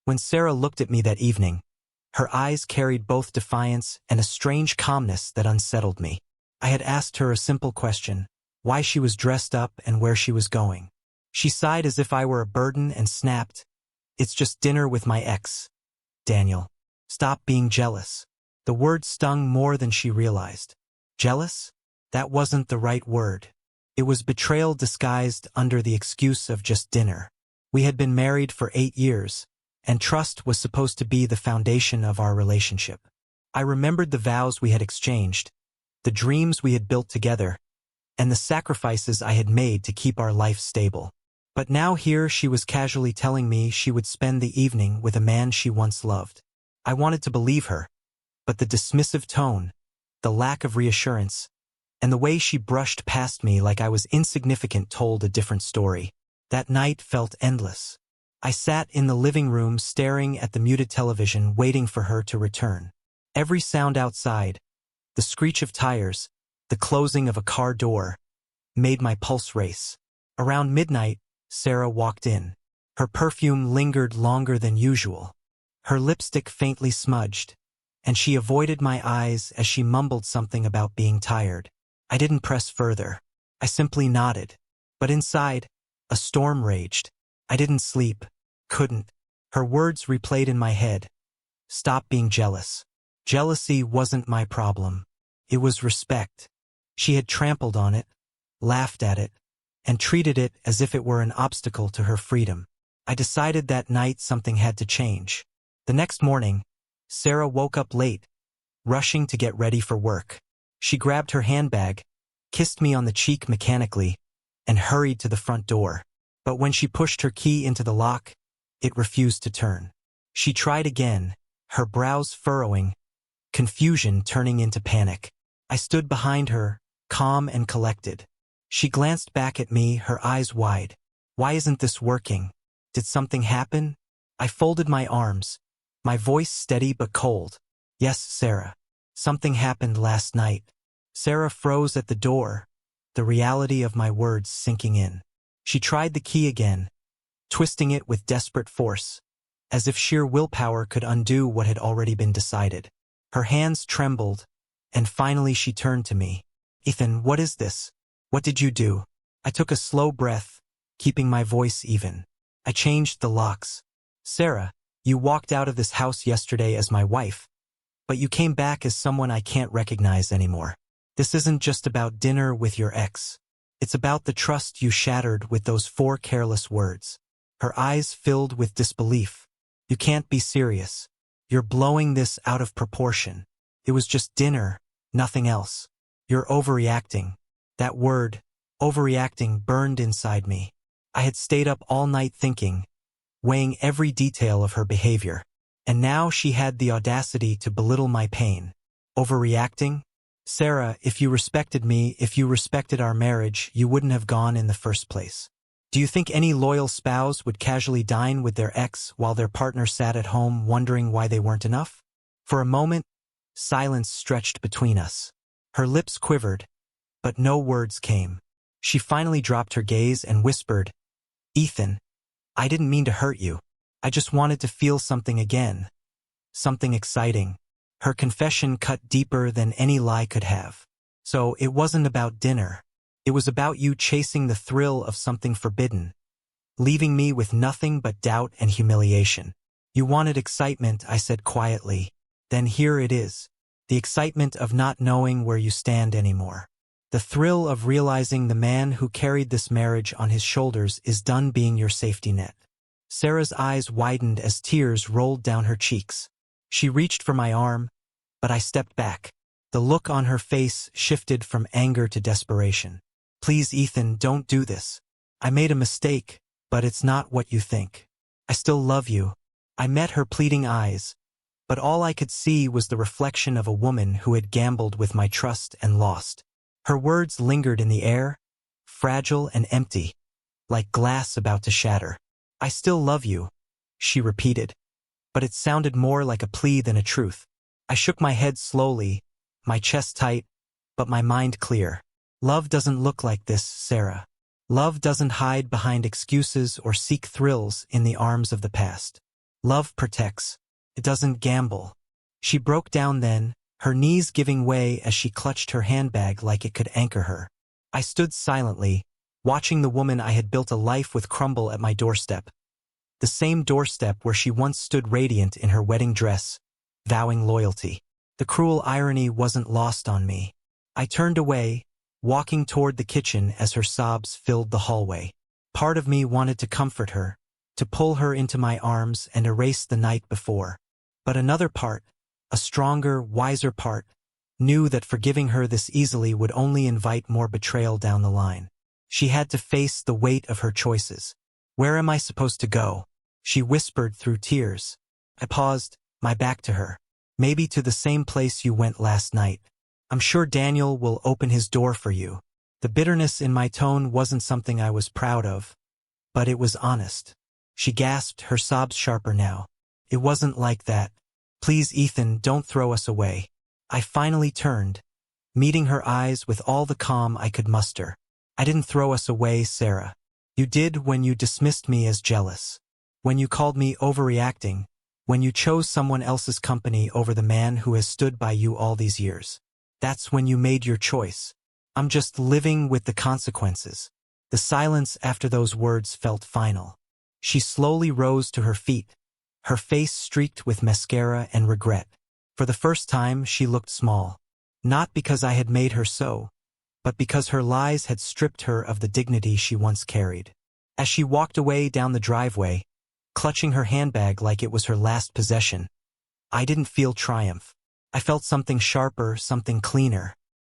When Sarah looked at me that evening, her eyes carried both defiance and a strange calmness that unsettled me. I had asked her a simple question, why she was dressed up and where she was going. She sighed as if I were a burden and snapped, "It's just dinner with my ex." Daniel, stop being jealous. The word stung more than she realized. Jealous? That wasn't the right word. It was betrayal disguised under the excuse of just dinner. We had been married for 8 years, and trust was supposed to be the foundation of our relationship. I remembered the vows we had exchanged, the dreams we had built together, and the sacrifices I had made to keep our life stable. But now here she was casually telling me she would spend the evening with a man she once loved. I wanted to believe her, but the dismissive tone, the lack of reassurance, and the way she brushed past me like I was insignificant told a different story. That night felt endless. I sat in the living room staring at the muted television, waiting for her to return. Every sound outside, the screech of tires, the closing of a car door, made my pulse race. Around midnight, Sarah walked in. Her perfume lingered longer than usual. Her lipstick faintly smudged, and she avoided my eyes as she mumbled something about being tired. I didn't press further. I simply nodded. But inside, a storm raged. I didn't sleep. Couldn't. Her words replayed in my head. Stop being jealous. Jealousy wasn't my problem. It was respect. She had trampled on it, laughed at it, and treated it as if it were an obstacle to her freedom. I decided that night something had to change. The next morning, Sarah woke up late, rushing to get ready for work. She grabbed her handbag, kissed me on the cheek mechanically, and hurried to the front door. But when she pushed her key into the lock, it refused to turn. She tried again, her brows furrowing, confusion turning into panic. I stood behind her, calm and collected. She glanced back at me, her eyes wide. Why isn't this working? Did something happen? I folded my arms, my voice steady but cold. Yes, Sarah. Something happened last night. Sarah froze at the door, the reality of my words sinking in. She tried the key again, twisting it with desperate force, as if sheer willpower could undo what had already been decided. Her hands trembled, and finally she turned to me. Ethan, what is this? What did you do? I took a slow breath, keeping my voice even. I changed the locks. Sarah, you walked out of this house yesterday as my wife, but you came back as someone I can't recognize anymore. This isn't just about dinner with your ex. It's about the trust you shattered with those 4 careless words. Her eyes filled with disbelief. You can't be serious. You're blowing this out of proportion. It was just dinner, nothing else. You're overreacting. That word, overreacting, burned inside me. I had stayed up all night thinking, weighing every detail of her behavior. And now she had the audacity to belittle my pain. Overreacting? Sarah, if you respected me, if you respected our marriage, you wouldn't have gone in the first place. Do you think any loyal spouse would casually dine with their ex while their partner sat at home wondering why they weren't enough? For a moment, silence stretched between us. Her lips quivered, but no words came. She finally dropped her gaze and whispered, Ethan, I didn't mean to hurt you. I just wanted to feel something again. Something exciting. Her confession cut deeper than any lie could have. So it wasn't about dinner. It was about you chasing the thrill of something forbidden, leaving me with nothing but doubt and humiliation. You wanted excitement, I said quietly. Then here it is. The excitement of not knowing where you stand anymore. The thrill of realizing the man who carried this marriage on his shoulders is done being your safety net. Sarah's eyes widened as tears rolled down her cheeks. She reached for my arm, but I stepped back. The look on her face shifted from anger to desperation. Please, Ethan, don't do this. I made a mistake, but it's not what you think. I still love you. I met her pleading eyes, but all I could see was the reflection of a woman who had gambled with my trust and lost. Her words lingered in the air, fragile and empty, like glass about to shatter. I still love you, she repeated, but it sounded more like a plea than a truth. I shook my head slowly, my chest tight, but my mind clear. Love doesn't look like this, Sarah. Love doesn't hide behind excuses or seek thrills in the arms of the past. Love protects. It doesn't gamble. She broke down then, her knees giving way as she clutched her handbag like it could anchor her. I stood silently, watching the woman I had built a life with crumble at my doorstep. The same doorstep where she once stood radiant in her wedding dress, vowing loyalty. The cruel irony wasn't lost on me. I turned away, walking toward the kitchen as her sobs filled the hallway. Part of me wanted to comfort her, to pull her into my arms and erase the night before. But another part, a stronger, wiser part, knew that forgiving her this easily would only invite more betrayal down the line. She had to face the weight of her choices. Where am I supposed to go? She whispered through tears. I paused, my back to her. Maybe to the same place you went last night. I'm sure Daniel will open his door for you. The bitterness in my tone wasn't something I was proud of, but it was honest. She gasped, her sobs sharper now. It wasn't like that. Please, Ethan, don't throw us away. I finally turned, meeting her eyes with all the calm I could muster. I didn't throw us away, Sarah. You did when you dismissed me as jealous. When you called me overreacting. When you chose someone else's company over the man who has stood by you all these years. That's when you made your choice. I'm just living with the consequences. The silence after those words felt final. She slowly rose to her feet, her face streaked with mascara and regret. For the first time, she looked small. Not because I had made her so, but because her lies had stripped her of the dignity she once carried. As she walked away down the driveway, clutching her handbag like it was her last possession, I didn't feel triumph. I felt something sharper, something cleaner.